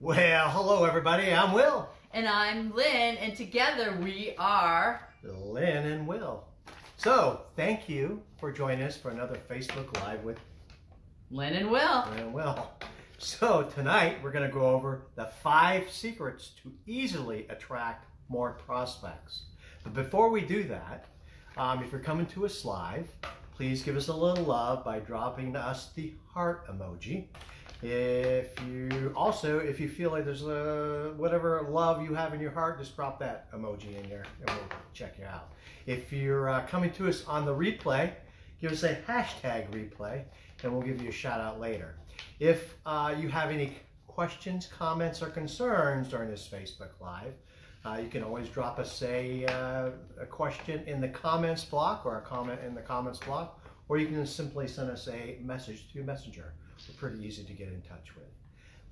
Well, hello everybody, I'm Will. And I'm Lynn, and together we are Lynn and Will. So, thank you for joining us for another Facebook Live with Lynn and Will. Lynn and Will. So, tonight we're going to go over the 5 secrets to easily attract more prospects. But before we do that, if you're coming to us live, please give us a little love by dropping us the heart emoji. If you feel like there's whatever love you have in your heart, just drop that emoji in there and we'll check you out. If you're coming to us on the replay, give us a hashtag replay and we'll give you a shout out later. If you have any questions, comments, or concerns during this Facebook Live, you can always drop us a question in the comments block or a comment in the comments block, or you can simply send us a message to Messenger. We're pretty easy to get in touch with.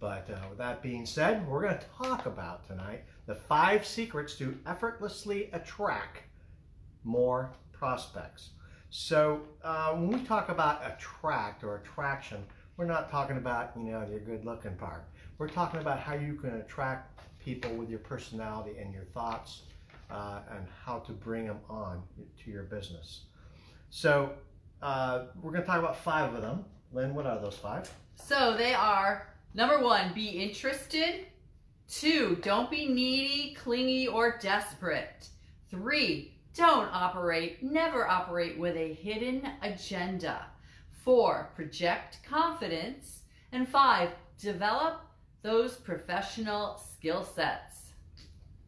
But with that being said, we're going to talk about tonight the 5 secrets to effortlessly attract more prospects. So when we talk about attract or attraction, we're not talking about, your good looking part. We're talking about how you can attract people with your personality and your thoughts and how to bring them on to your business. So we're going to talk about 5 of them. Lynn, what are those 5? So they are, number 1, be interested. 2, don't be needy, clingy, or desperate. 3, never operate with a hidden agenda. 4, project confidence. And 5, develop those professional skill sets.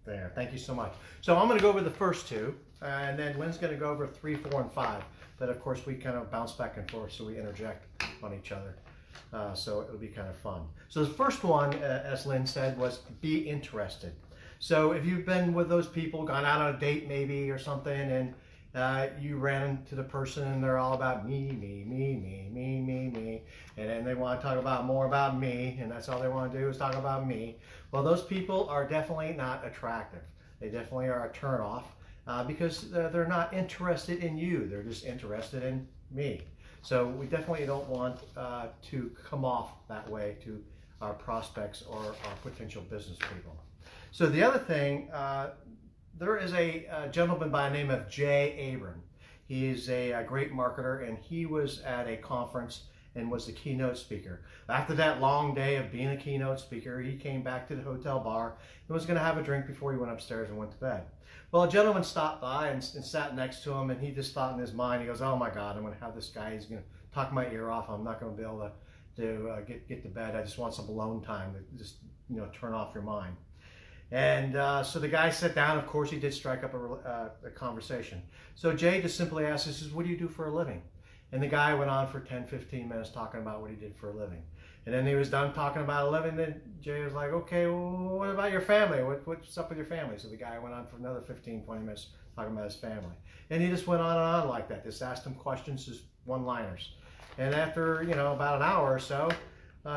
There, thank you so much. So I'm going to go over the first 2, and then Lynn's going to go over 3, 4, and 5. But of course we kind of bounce back and forth, so we interject on each other. So it'll be kind of fun. So the first one, as Lynn said, was be interested. So if you've been with those people, gone out on a date maybe or something, and you ran into the person and they're all about me, and then they want to talk about more about me, and that's all they want to do is talk about me. Well, those people are definitely not attractive. They definitely are a turnoff because they're not interested in you. They're just interested in me. So we definitely don't want to come off that way to our prospects or our potential business people. So the other thing, there is a gentleman by the name of Jay Abram. He is a great marketer, and he was at a conference and was the keynote speaker. After that long day of being a keynote speaker, he came back to the hotel bar and was going to have a drink before he went upstairs and went to bed. Well, a gentleman stopped by and sat next to him, and he just thought in his mind, he goes, oh my God, I'm going to have this guy, he's going to talk my ear off. I'm not going to be able to get to bed. I just want some alone time to just, turn off your mind. And so the guy sat down. Of course, he did strike up a conversation. So Jay just simply asked, he says, what do you do for a living? And the guy went on for 10, 15 minutes talking about what he did for a living. And then he was done talking about a living. Then Jay was like, okay, well, what about your family? What's up with your family? So the guy went on for another 15, 20 minutes talking about his family. And he just went on and on like that. Just asked him questions, just one-liners. And after, about an hour or so,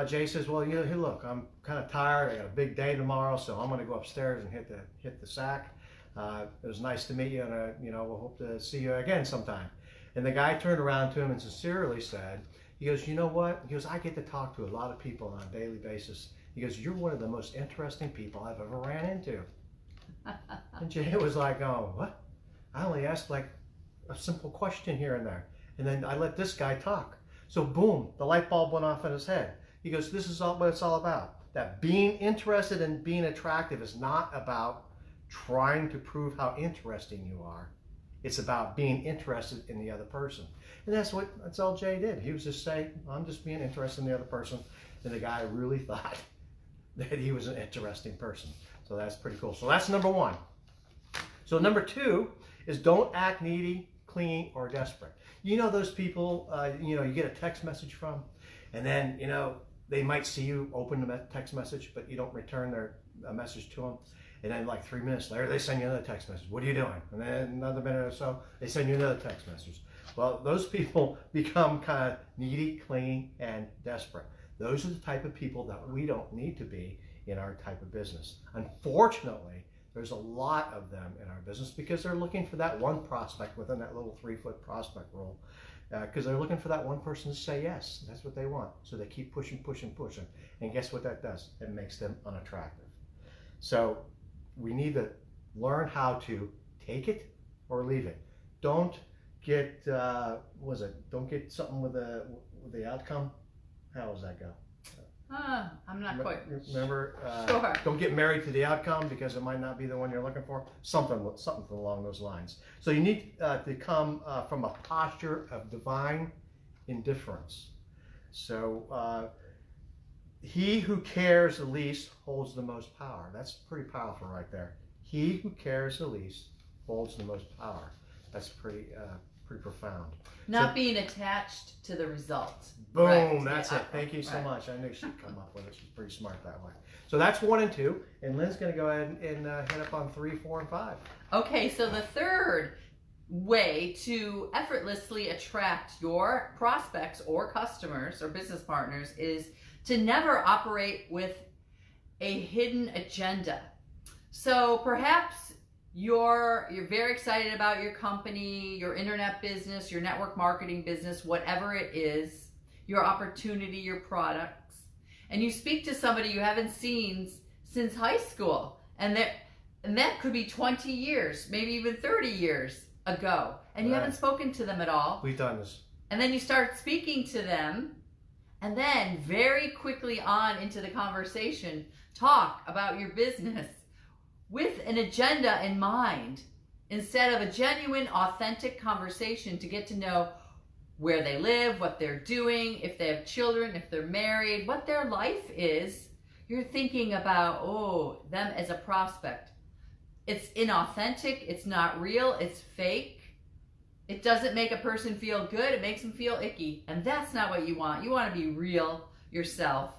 Jay says, well, hey, look, I'm kind of tired. I got a big day tomorrow, so I'm going to go upstairs and hit the sack. It was nice to meet you, and we'll hope to see you again sometime. And the guy turned around to him and sincerely said, he goes, you know what? He goes, I get to talk to a lot of people on a daily basis. He goes, you're one of the most interesting people I've ever ran into. And Jay was like, oh, what? I only asked like a simple question here and there. And then I let this guy talk. So boom, the light bulb went off in his head. He goes, this is all what it's all about. That being interested and being attractive is not about trying to prove how interesting you are. It's about being interested in the other person. And that's all Jay did. He was just saying, I'm just being interested in the other person. And the guy really thought that he was an interesting person. So that's pretty cool. So that's number 1. So number 2 is don't act needy, clingy, or desperate. You know those people, you get a text message from, and then, they might see you open the text message, but you don't return their message to them. And then like 3 minutes later, they send you another text message. What are you doing? And then another minute or so, they send you another text message. Well, those people become kind of needy, clingy, and desperate. Those are the type of people that we don't need to be in our type of business. Unfortunately, there's a lot of them in our business because they're looking for that one prospect within that little 3-foot prospect rule. because they're looking for that one person to say yes. That's what they want. So they keep pushing, pushing, pushing. And guess what that does? It makes them unattractive. So we need to learn how to take it or leave it. Don't get, don't get something with the outcome. How does that go? I'm not quite Remember, sure. Don't get married to the outcome because it might not be the one you're looking for. Something along those lines. So you need to come from a posture of divine indifference. So he who cares the least holds the most power. That's pretty powerful right there. He who cares the least holds the most power. That's pretty profound. Not being attached to the result. Boom, Right. that's Yeah. it. Thank you so Right. much. I knew she'd come up with it. She's pretty smart that way. So that's 1 and 2, and Lynn's going to go ahead and hit up on 3, 4, and 5. Okay, so the third way to effortlessly attract your prospects or customers or business partners is to never operate with a hidden agenda. So perhaps you're very excited about your company, your internet business, your network marketing business, whatever it is, your opportunity, your products, and you speak to somebody you haven't seen since high school, and that could be 20 years, maybe even 30 years ago, and you haven't spoken to them at all. We've done this. And then you start speaking to them, and then very quickly on into the conversation, talk about your business with an agenda in mind, instead of a genuine, authentic conversation to get to know where they live, what they're doing, if they have children, if they're married, what their life is. You're thinking about, them as a prospect. It's inauthentic, it's not real, it's fake. It doesn't make a person feel good, it makes them feel icky. And that's not what you want. You want to be real yourself.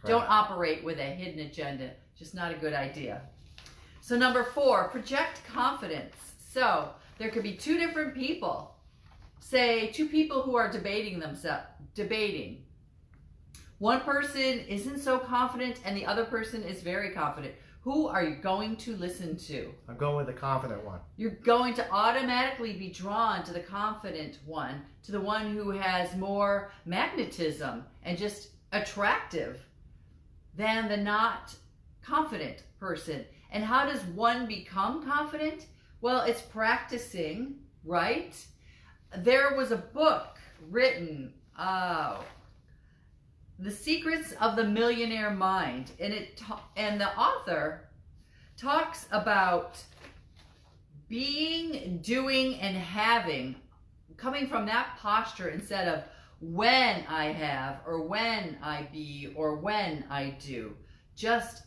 Right. Don't operate with a hidden agenda. Just not a good idea. So number 4, project confidence. So there could be 2 different people. Say 2 people who are debating. One person isn't so confident and the other person is very confident. Who are you going to listen to? I'm going with the confident one. You're going to automatically be drawn to the confident one, to the one who has more magnetism and just attractive than the not confident person. And how does one become confident? Well, it's practicing, right? There was a book written, The Secrets of the Millionaire Mind, and the author talks about being, doing, and having, coming from that posture instead of when I have, or when I be, or when I do. Just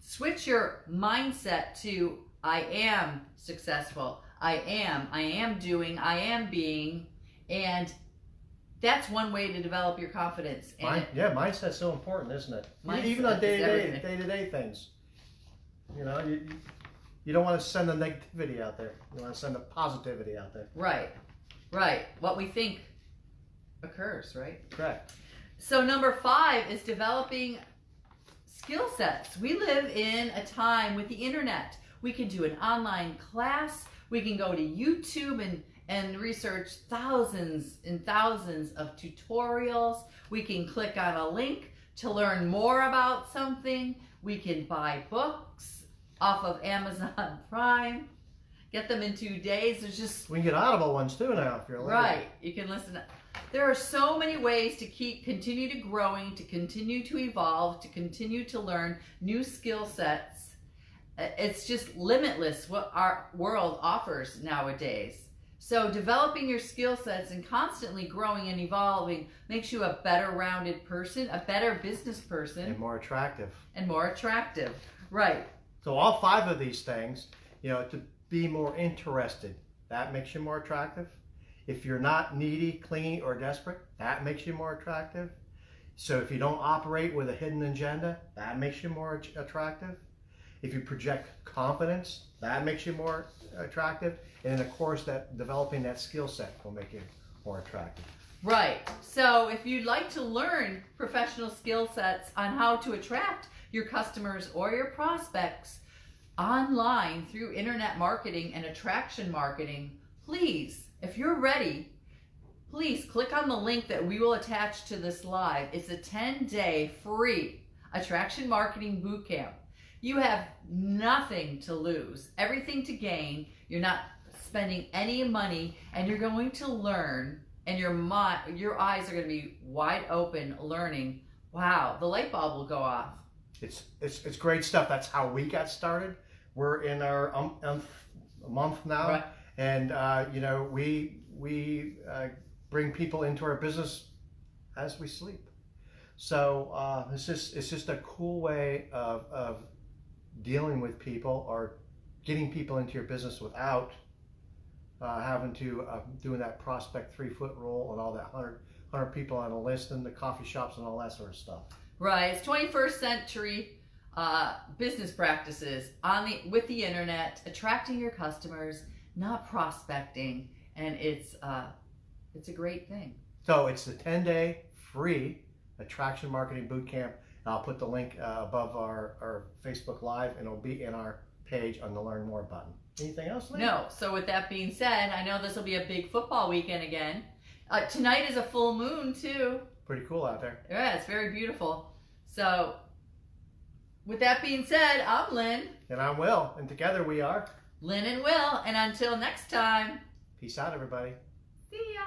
switch your mindset to I am successful, I am doing, I am being, and that's one way to develop your confidence. Mindset's so important, isn't it? Even on day-to-day things. You know, you don't want to send the negativity out there. You want to send the positivity out there. Right. What we think occurs, right? Correct. So number 5 is developing skill sets. We live in a time with the internet. We can do an online class. We can go to YouTube and research thousands and thousands of tutorials. We can click on a link to learn more about something. We can buy books off of Amazon Prime. Get them in 2 days. We can get Audible ones too now if you're right. You can listen. There are so many ways to continue to growing, to continue to evolve, to continue to learn new skill sets. It's just limitless what our world offers nowadays. So developing your skill sets and constantly growing and evolving makes you a better rounded person, a better business person. And more attractive. Right. So all 5 of these things, to be more interested, that makes you more attractive. If you're not needy, clingy, or desperate, that makes you more attractive. So if you don't operate with a hidden agenda, that makes you more attractive. If you project confidence, that makes you more attractive. And then of course, developing that skill set will make you more attractive. Right. So if you'd like to learn professional skill sets on how to attract your customers or your prospects online through internet marketing and attraction marketing, please, if you're ready, please click on the link that we will attach to this live. It's a 10-day free attraction marketing bootcamp. You have nothing to lose, everything to gain. You're not spending any money, and you're going to learn, and your eyes are going to be wide open learning. Wow, the light bulb will go off. It's great stuff. That's how we got started. We're in our month now, Right. and we bring people into our business as we sleep. So it's just a cool way of dealing with people or getting people into your business without having to doing that prospect 3-foot rule and all that 100 people on a list and the coffee shops and all that sort of stuff. Right, it's 21st century business practices with the internet, attracting your customers, not prospecting, and it's a great thing. So it's the 10-day free attraction marketing bootcamp. I'll put the link above our Facebook Live, and it'll be in our page on the Learn More button. Anything else, Lee? No. So with that being said, I know this will be a big football weekend again. Tonight is a full moon too. Pretty cool out there. Yeah, it's very beautiful. So with that being said, I'm Lynn. And I'm Will, and together we are Lynn and Will. And until next time, Peace out, everybody. see ya.